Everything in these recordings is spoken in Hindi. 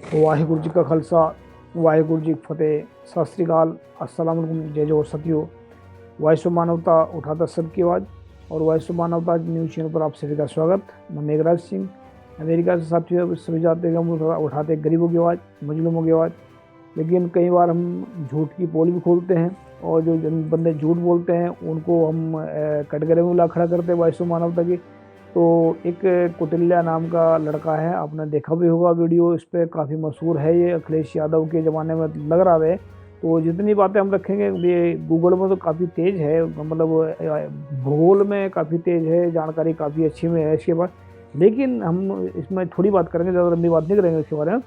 वाहिगुरु जी का खालसा वाहिगुरु जी की फतेह। सत श्री अकाल, अस्सलाम वालेकुम, जय जोहर साथियों। वॉइस ऑफ मानवता उठाता सबकी आवाज़ और वॉइस ऑफ मानवता न्यूज़ चैनल पर आप सभी का स्वागत। मैं मेघराज सिंह अमेरिका से। साथियों, सभी जानते हैं कि हम उठाते गरीबों की आवाज़, मजलूमों की आवाज़, लेकिन कई बार हम झूठ की पोल भी खोलते हैं और जो बंदे झूठ बोलते हैं उनको हम कटघरे में ला खड़ा करते हैं वॉइस ऑफ मानवता की। तो एक कुटिल्या नाम का लड़का है, आपने देखा भी होगा वीडियो, इस पर काफ़ी मशहूर है ये, अखिलेश यादव के ज़माने में लग रहा है। तो जितनी बातें हम रखेंगे, ये गूगल में तो काफ़ी तेज़ है, मतलब भूगोल में काफ़ी तेज़ है, जानकारी काफ़ी अच्छी में है इसके पास। लेकिन हम इसमें थोड़ी बात करेंगे, ज़्यादा लंबी बात नहीं करेंगे इसके बारे में,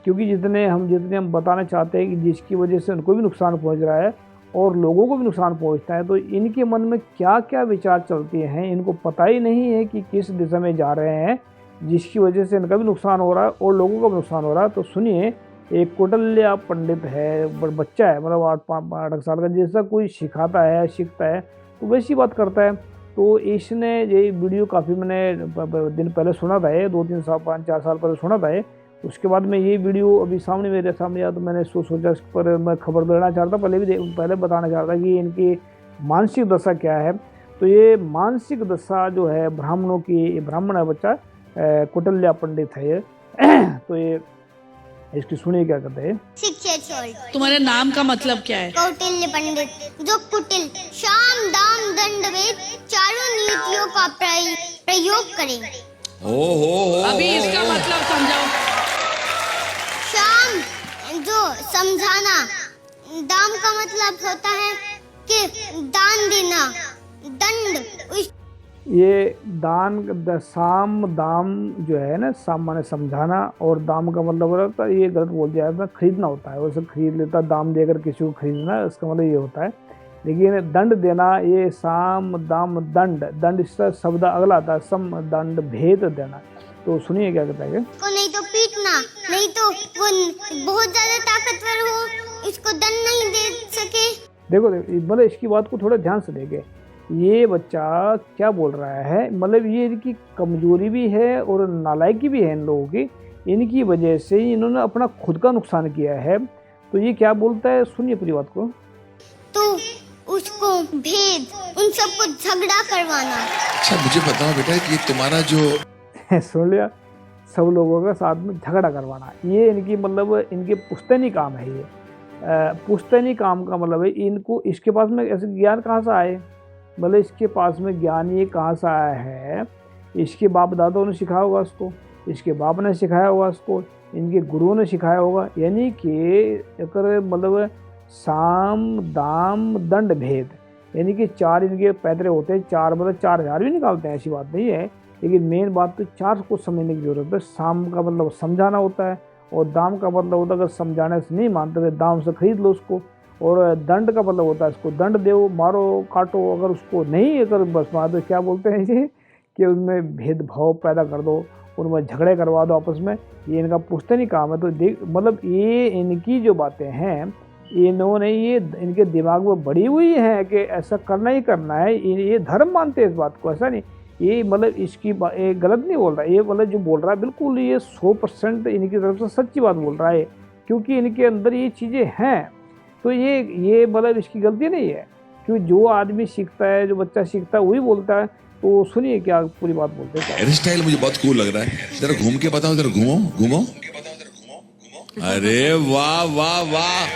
क्योंकि जितने हम बताना चाहते हैं कि जिसकी वजह से उनको भी नुकसान पहुंच रहा है और लोगों को भी नुकसान पहुंचता है, तो इनके मन में क्या क्या विचार चलते हैं, इनको पता ही नहीं है कि किस दिशा में जा रहे हैं, जिसकी वजह से इनका भी नुकसान हो रहा है और लोगों का भी नुकसान हो रहा है। तो सुनिए, एक कौटिल्य पंडित है, बच्चा है, मतलब 8 साल का, जैसा कोई सिखाता है सीखता है तो वैसी बात करता है। तो इसने ये वीडियो काफ़ी मैंने दिन पहले सुना था, 2-3 साल 5-4 साल पहले सुना था। उसके बाद में ये वीडियो अभी मेरे सामने आया तो मैंने सोचा इस पर मैं खबर देना चाहता, पहले बताना चाहता कि इनकी मानसिक दशा क्या है। तो ये मानसिक दशा जो है ब्राह्मणों की, ब्राह्मण है बच्चा, कौटिल्य पंडित है ये। तो ये इसकी सुनिए क्या कहते हैं। शिक्षा छोड़। तुम्हारे नाम का मतलब क्या है? कौटिल्य पंडित, जो कुटिल, शाम दाम दंड वेद चारों नीतियों का प्रयोग करे। अभी इसका मतलब समझाओ। शाम जो समझाना, दाम का मतलब होता है कि दान देना, दंड ये साम दाम जो है ना, साम माने समझाना और दाम का मतलब होता है, ये गलत बोल दिया है, खरीदना होता है, वैसे खरीद लेता, दाम देकर किसी को खरीदना, इसका मतलब ये होता है। लेकिन दंड देना, ये साम दाम दंड, दंड इसका शब्द अगला आता है, सम दंड भेद देना। तो सुनिए क्या कहता है। को नहीं तो पीटना, नहीं तो वो बहुत ज्यादा ताकतवर हो, इसको दंड नहीं दे सके। देखो मतलब इसकी बात को थोड़ा ध्यान से देखे, ये बच्चा क्या बोल रहा है, मतलब ये इनकी कमजोरी भी है और नालायकी भी है इन लोगों की, इनकी वजह से इन्होंने अपना खुद का नुकसान किया है। तो ये क्या बोलता है, सुनिए पूरी बात को। तो उसको भेद, उन सबको झगड़ा करवाना। अच्छा मुझे बताओ बेटा कि तुम्हारा जो सुन लिया, सब लोगों का साथ में झगड़ा करवाना, ये इनकी मतलब इनके पुश्तैनी काम है। ये पुश्तैनी काम का मतलब है इनको, इसके पास में ऐसे ज्ञान कहाँ से आए, मतलब इसके पास में ज्ञान ये कहाँ से आया है, इसके बाप दादाओं ने सिखाया होगा इसको, इसके बाप ने सिखाया होगा इसको, इनके गुरुओं ने सिखाया होगा। यानी कि अगर मतलब साम दाम दंड भेद, यानी कि 4 इनके पैतरे होते हैं, 4 मतलब 4000 भी निकालते हैं, ऐसी बात नहीं है, लेकिन मेन बात तो 4 को समझने की जरूरत है। साम का मतलब समझाना होता है और दाम का मतलब होता है अगर समझाने से नहीं मानते तो दाम से खरीद लो उसको, और दंड का मतलब होता है इसको दंड दो, मारो काटो, अगर उसको नहीं अगर बस तो क्या बोलते हैं ये कि उनमें भेदभाव पैदा कर दो, उनमें झगड़े करवा दो आपस में, ये इनका पुश्तैनी काम है। तो मतलब ये इनकी जो बातें हैं, इन्होंने ये इनके दिमाग में बढ़ी हुई है कि ऐसा करना ही करना है, ये धर्म मानते हैं इस बात को, ऐसा नहीं, ये मतलब इसकी ये गलत नहीं बोल रहा है, ये मतलब जो बोल रहा है बिल्कुल ये 100% इनकी तरफ से सच्ची बात बोल रहा है, क्योंकि इनके अंदर ये चीज़ें हैं। तो ये मतलब इसकी गलती नहीं है, क्योंकि जो आदमी सीखता है, जो बच्चा सीखता है वही बोलता है। तो सुनिए क्या पूरी बात बोलते हैं। हेयर स्टाइल मुझे बहुत कूल लग रहा है, जरा घूम के बताओ, जरा घूमो घूमो। अरे वाह वाह वाह,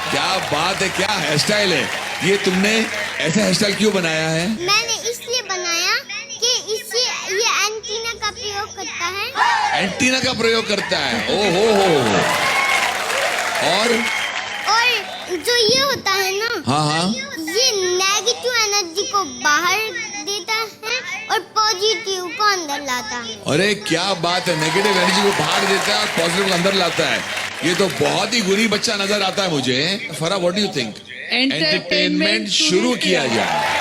क्या बात है, क्या हेयर स्टाइल है ये, तुमने ऐसा हेयर स्टाइल क्यों बनाया है? मैंने इसलिए बनाया कि इससे ये एंटीना का प्रयोग करता है। एंटीना का प्रयोग करता है, ओ हो। और जो ये होता है ना, हाँ, ये नेगेटिव एनर्जी को बाहर देता है और पॉजिटिव को अंदर लाता है। अरे क्या बात है, नेगेटिव एनर्जी को बाहर देता है और पॉजिटिव को अंदर लाता है। ये तो बहुत ही गुणी बच्चा नजर आता है मुझे। फरा, what do you think? Entertainment शुरू किया जाए।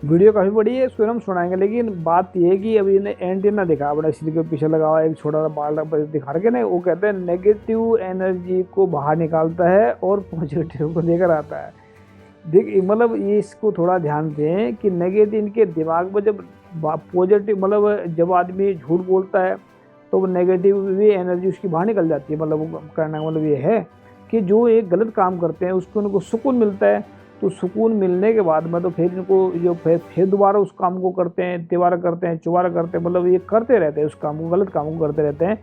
वीडियो काफ़ी बड़ी है, इसको हम सुनाएंगे, लेकिन बात यह है कि अभी इन्हें एंटीना दिखा, अपने सिर के पीछे लगा हुआ एक छोटा सा बाल दिखा के ना, वो कहते हैं नेगेटिव एनर्जी को बाहर निकालता है और पॉजिटिव को लेकर आता है। देख मतलब ये इसको थोड़ा ध्यान दें कि नेगेटिव इनके दिमाग में जब पॉजिटिव, मतलब जब आदमी झूठ बोलता है तो वो नेगेटिव भी एनर्जी उसकी बाहर निकल जाती है। मतलब वो कहने का मतलब ये है कि जो एक गलत काम करते हैं उसको उनको सुकून मिलता है, तो सुकून मिलने के बाद में तो फिर इनको जो फिर दोबारा उस काम को करते हैं, तिबारा करते हैं, चुबारा करते हैं, मतलब ये करते रहते हैं उस काम को, गलत काम को करते रहते हैं।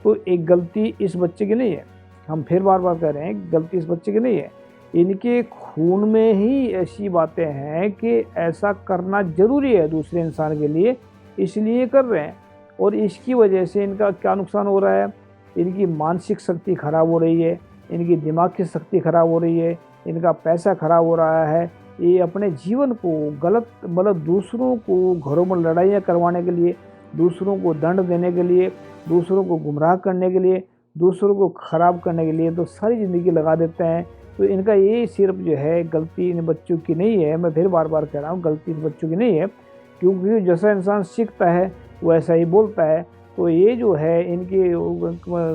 तो एक गलती इस बच्चे की नहीं है, हम फिर बार बार कह रहे हैं गलती इस बच्चे की नहीं है, इनके खून में ही ऐसी बातें हैं कि ऐसा करना ज़रूरी है दूसरे इंसान के लिए, इसलिए कर रहे हैं। और इसकी वजह से इनका क्या नुकसान हो रहा है, इनकी मानसिक शक्ति खराब हो रही है, इनकी दिमाग की शक्ति खराब हो रही है, इनका पैसा खराब हो रहा है। ये अपने जीवन को गलत मतलब दूसरों को घरों में लड़ाइयाँ करवाने के लिए, दूसरों को दंड देने के लिए, दूसरों को गुमराह करने के लिए, दूसरों को ख़राब करने के लिए तो सारी ज़िंदगी लगा देते हैं। तो इनका ये सिर्फ जो है गलती इन बच्चों की नहीं है, मैं फिर बार बार कह रहा हूँ गलती इन बच्चों की नहीं है, क्योंकि जैसा इंसान सीखता है वैसा ही बोलता है। तो ये जो है इनकी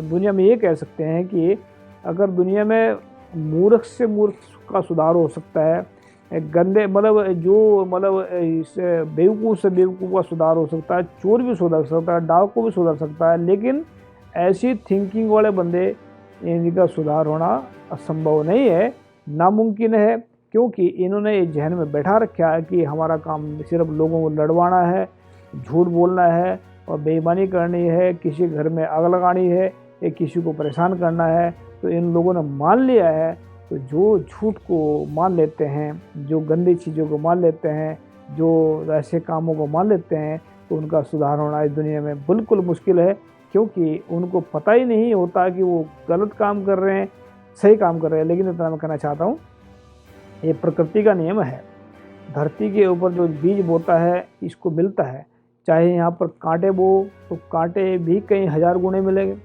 दुनिया में ये कह सकते हैं कि अगर दुनिया में मूर्ख से मूर्ख का सुधार हो सकता है, गंदे मतलब जो मतलब इस बेवकूफ़ से बेवकूफ़ का सुधार हो सकता है, चोर भी सुधर सकता है, डाकू भी सुधर सकता है, लेकिन ऐसी थिंकिंग वाले बंदे इनका सुधार होना असंभव नहीं है, नामुमकिन है। क्योंकि इन्होंने ये जहन में बैठा रखा है कि हमारा काम सिर्फ लोगों को लड़वाना है, झूठ बोलना है और बेईमानी करनी है, किसी घर में आग लगानी है या किसी को परेशान करना है। तो इन लोगों ने मान लिया है। तो जो झूठ को मान लेते हैं, जो गंदी चीज़ों को मान लेते हैं, जो ऐसे कामों को मान लेते हैं, तो उनका सुधार होना इस दुनिया में बिल्कुल मुश्किल है, क्योंकि उनको पता ही नहीं होता कि वो गलत काम कर रहे हैं, सही काम कर रहे हैं। लेकिन इतना मैं कहना चाहता हूँ, ये प्रकृति का नियम है। धरती के ऊपर जो बीज बोता है इसको मिलता है। चाहे यहाँ पर कांटे बो तो कांटे भी कई हज़ार गुने मिलेंगे,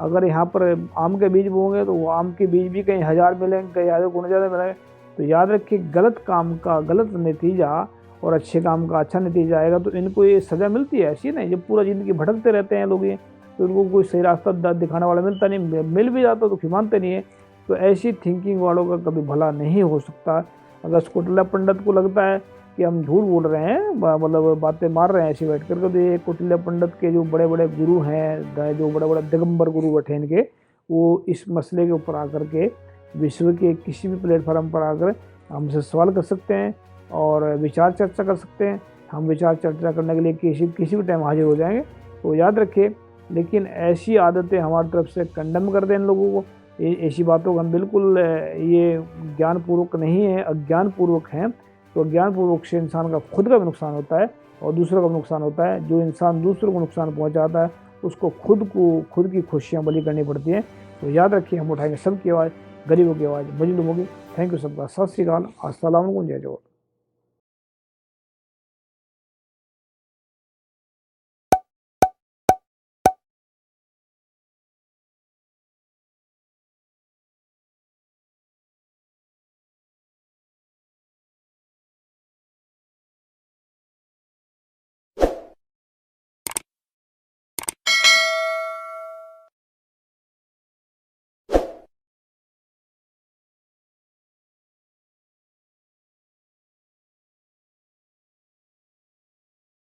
अगर यहाँ पर आम के बीज बोएंगे तो वो आम के बीज भी कई हज़ार मिलेंगे, कई हज़ार गुने ज़्यादा मिलेंगे। तो याद रखिए, गलत काम का गलत नतीजा और अच्छे काम का अच्छा नतीजा आएगा। तो इनको ये सज़ा मिलती है, ऐसी नहीं जब पूरा ज़िंदगी भटकते रहते हैं लोग, ये तो इनको कोई सही रास्ता दिखाने वाला मिलता नहीं, मिल भी जाता तो फिर मानते नहीं है। तो ऐसी थिंकिंग वालों का कभी भला नहीं हो सकता। अगर कुटिला पंडित को लगता है कि हम झूठ बोल रहे हैं, मतलब बातें मार रहे हैं ऐसे बैठ कर, तो ये कुटिला पंडित के जो बड़े बड़े गुरु हैं, जो बड़े बड़े दिगंबर गुरु बैठे इनके, वो इस मसले के ऊपर आकर के विश्व के किसी भी प्लेटफार्म पर आकर हमसे सवाल कर सकते हैं और विचार चर्चा कर सकते हैं। हम विचार चर्चा करने के लिए किसी भी टाइम हाजिर हो जाएंगे। तो याद रखिए, लेकिन ऐसी आदतें हमारी तरफ से कंडम कर दें इन लोगों को, ऐसी बातों को हम बिल्कुल ये ज्ञानपूर्वक नहीं है, अज्ञानपूर्वक हैं। तो अज्ञानपूर्वक से इंसान का खुद का भी नुकसान होता है और दूसरों का भी नुकसान होता है। जो इंसान दूसरों को नुकसान पहुंचाता है उसको खुद की खुशियां बलि करनी पड़ती हैं। तो याद रखिए, हम उठाएंगे सबकी आवाज़, गरीबों की आवाज़, मजलूमों की। थैंक यू सबका, सत श्री अकाल, अस्सलाम वालेकुम, जय जोहर।